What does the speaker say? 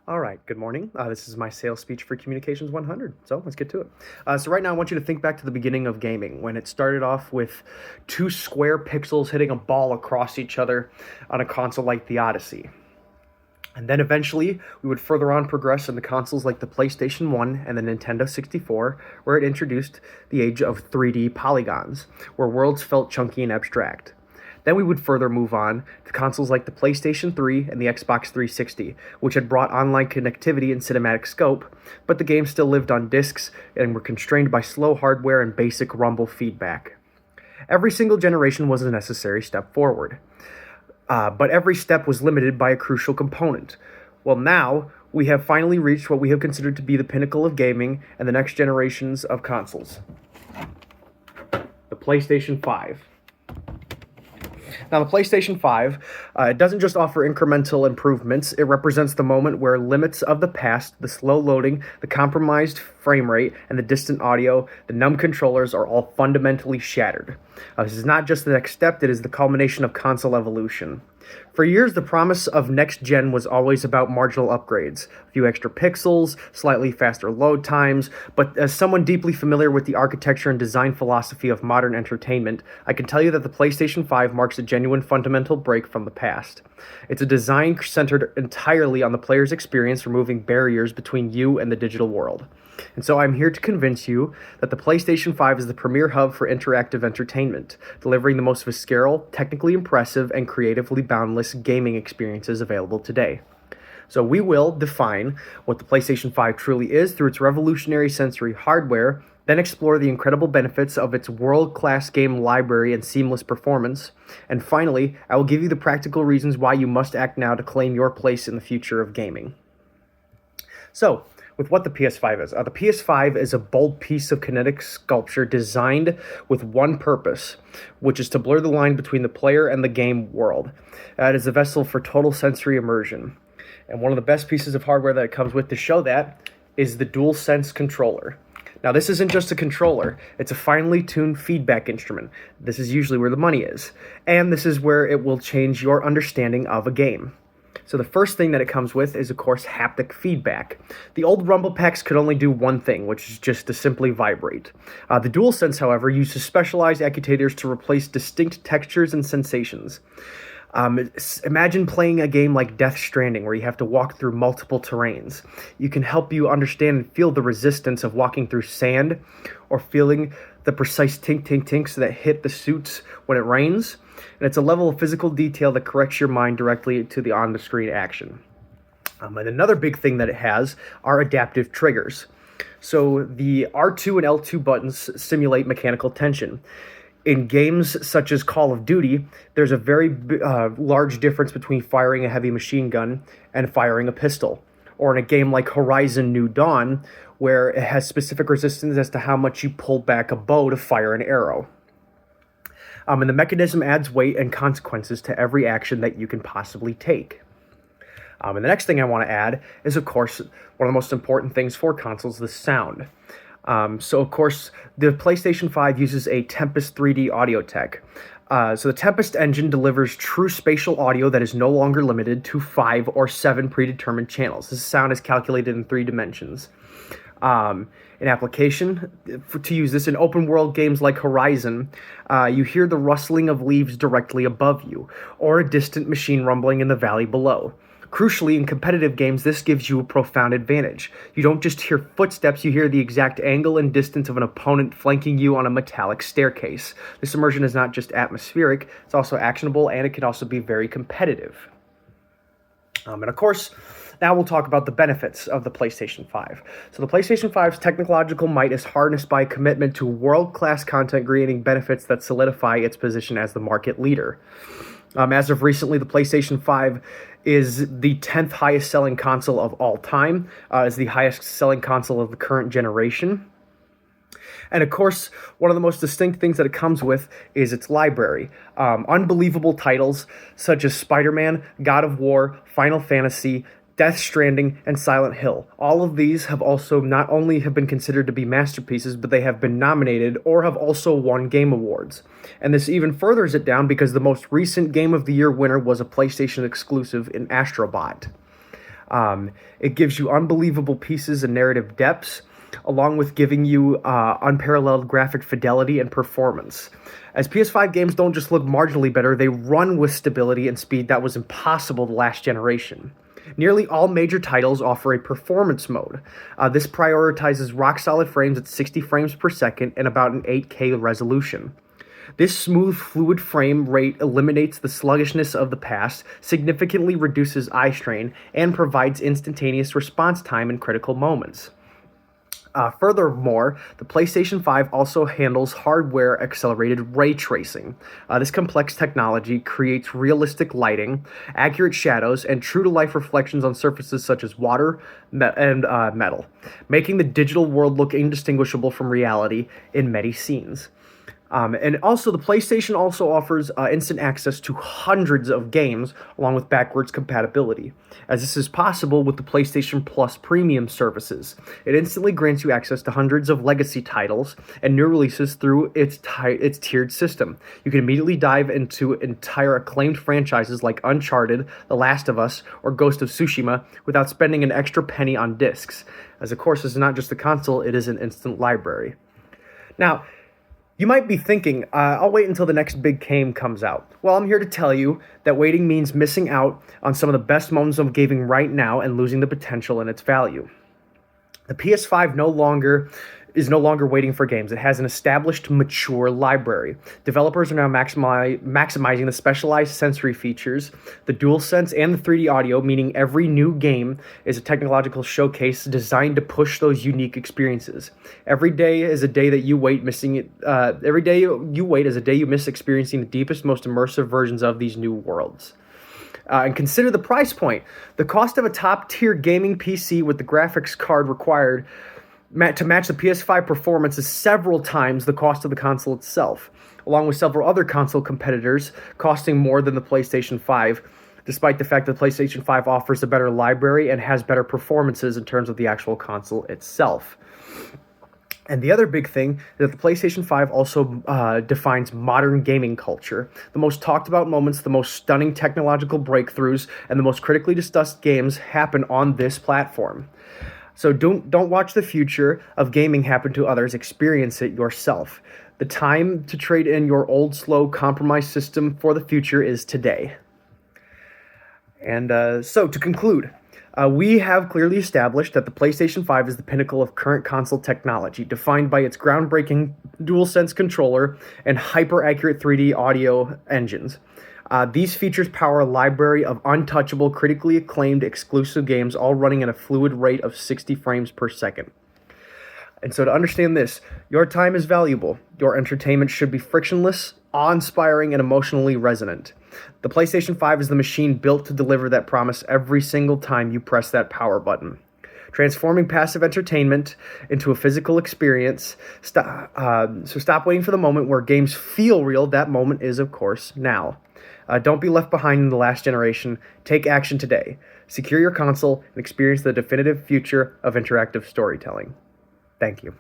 All right, good morning. This is my sales speech for Communications 100. So let's get to it. So right now I want you to think back to the beginning of gaming when it started off with two square pixels hitting a ball across each other on a console like the Odyssey. And then eventually we would further on progress into consoles like the PlayStation 1 and the Nintendo 64, where it introduced the age of 3D polygons, where worlds felt chunky and abstract. Then we would further move on to consoles like the PlayStation 3 and the Xbox 360, which had brought online connectivity and cinematic scope, but the games still lived on discs and were constrained by slow hardware and basic rumble feedback. Every single generation was a necessary step forward, but every step was limited by a crucial component. Well, now we have finally reached what we have considered to be the pinnacle of gaming and the next generations of consoles, the PlayStation 5. Now, the PlayStation 5 it doesn't just offer incremental improvements, it represents the moment where limits of the past, the slow loading, the compromised frame rate, and the distant audio, the numb controllers are all fundamentally shattered. This is not just the next step, it is the culmination of console evolution. For years, the promise of next gen was always about marginal upgrades, a few extra pixels, slightly faster load times, but as someone deeply familiar with the architecture and design philosophy of modern entertainment, I can tell you that the PlayStation 5 marks a genuine fundamental break from the past. It's a design centered entirely on the player's experience, removing barriers between you and the digital world. And so I'm here to convince you that the PlayStation 5 is the premier hub for interactive entertainment, delivering the most visceral, technically impressive, and creatively boundless gaming experiences available today. So we will define what the PlayStation 5 truly is through its revolutionary sensory hardware, then explore the incredible benefits of its world-class game library and seamless performance, and finally, I will give you the practical reasons why you must act now to claim your place in the future of gaming. So, with what the PS5 is. The PS5 is a bold piece of kinetic sculpture designed with one purpose, which is to blur the line between the player and the game world. It is a vessel for total sensory immersion. And one of the best pieces of hardware that it comes with to show that is the DualSense controller. Now, this isn't just a controller, it's a finely tuned feedback instrument. This is usually where the money is. And this is where it will change your understanding of a game. So the first thing that it comes with is, of course, haptic feedback. The old Rumble Packs could only do one thing, which is just to simply vibrate. The DualSense, however, uses specialized actuators to replace distinct textures and sensations. Imagine playing a game like Death Stranding, where you have to walk through multiple terrains. You can help you understand and feel the resistance of walking through sand, or feeling the precise tink-tink-tinks that hit the suits when it rains. And it's a level of physical detail that corrects your mind directly to the on-the-screen action. And another big thing that it has are adaptive triggers. So the R2 and L2 buttons simulate mechanical tension. In games such as Call of Duty, there's a very large difference between firing a heavy machine gun and firing a pistol. Or in a game like Horizon New Dawn, where it has specific resistance as to how much you pull back a bow to fire an arrow. And the mechanism adds weight and consequences to every action that you can possibly take. And the next thing I want to add is, of course, one of the most important things for consoles, the sound. So, of course, the PlayStation 5 uses a Tempest 3D audio tech. So the Tempest engine delivers true spatial audio that is no longer limited to 5 or 7 predetermined channels. This sound is calculated in 3 dimensions. In application, to use this in open world games like Horizon, you hear the rustling of leaves directly above you, or a distant machine rumbling in the valley below. Crucially, in competitive games, this gives you a profound advantage. You don't just hear footsteps, you hear the exact angle and distance of an opponent flanking you on a metallic staircase. This immersion is not just atmospheric, it's also actionable, and it can also be very competitive. And of course, now we'll talk about the benefits of the PlayStation 5. So the PlayStation 5's technological might is harnessed by a commitment to world-class content creating benefits that solidify its position as the market leader. As of recently, the PlayStation 5 is the 10th highest selling console of all time. It's the highest selling console of the current generation. And of course, one of the most distinct things that it comes with is its library. Unbelievable titles such as Spider-Man, God of War, Final Fantasy, Death Stranding, and Silent Hill. All of these have also not only have been considered to be masterpieces, but they have been nominated or have also won Game Awards. And this even furthers it down because the most recent Game of the Year winner was a PlayStation exclusive in Astro Bot. It gives you unbelievable pieces and narrative depths, along with giving you unparalleled graphic fidelity and performance. As PS5 games don't just look marginally better, they run with stability and speed that was impossible the last generation. Nearly all major titles offer a performance mode. This prioritizes rock-solid frames at 60 frames per second and about an 8K resolution. This smooth, fluid frame rate eliminates the sluggishness of the past, significantly reduces eye strain, and provides instantaneous response time in critical moments. Furthermore, the PlayStation 5 also handles hardware-accelerated ray tracing. This complex technology creates realistic lighting, accurate shadows, and true-to-life reflections on surfaces such as water and metal, making the digital world look indistinguishable from reality in many scenes. And also, the PlayStation also offers instant access to hundreds of games, along with backwards compatibility, as this is possible with the PlayStation Plus premium services. It instantly grants you access to hundreds of legacy titles and new releases through its tiered system. You can immediately dive into entire acclaimed franchises like Uncharted, The Last of Us, or Ghost of Tsushima without spending an extra penny on discs, as of course, this is not just a console, it is an instant library. Now, you might be thinking, I'll wait until the next big game comes out. Well, I'm here to tell you that waiting means missing out on some of the best moments of gaming right now and losing the potential in its value. The PS5 is no longer waiting for games. It has an established, mature library. Developers are now maximizing the specialized sensory features, the DualSense, and the 3D audio, meaning every new game is a technological showcase designed to push those unique experiences. Every day is a day that you wait missing it. Every day you wait is a day you miss experiencing the deepest, most immersive versions of these new worlds. And consider the price point. The cost of a top-tier gaming PC with the graphics card required to match the PS5 performance is several times the cost of the console itself, along with several other console competitors costing more than the PlayStation 5, despite the fact that the PlayStation 5 offers a better library and has better performances in terms of the actual console itself. And the other big thing is that the PlayStation 5 also defines modern gaming culture. The most talked about moments, the most stunning technological breakthroughs, and the most critically discussed games happen on this platform. So don't watch the future of gaming happen to others, experience it yourself. The time to trade in your old, slow, compromised system for the future is today. And so to conclude, we have clearly established that the PlayStation 5 is the pinnacle of current console technology, defined by its groundbreaking DualSense controller and hyper-accurate 3D audio engines. These features power a library of untouchable, critically acclaimed exclusive games, all running at a fluid rate of 60 frames per second. And so to understand this, your time is valuable. Your entertainment should be frictionless, awe-inspiring, and emotionally resonant. The PlayStation 5 is the machine built to deliver that promise every single time you press that power button. Transforming passive entertainment into a physical experience. So stop waiting for the moment where games feel real. That moment is, of course, now. Don't be left behind in the last generation. Take action today. Secure your console and experience the definitive future of interactive storytelling. Thank you.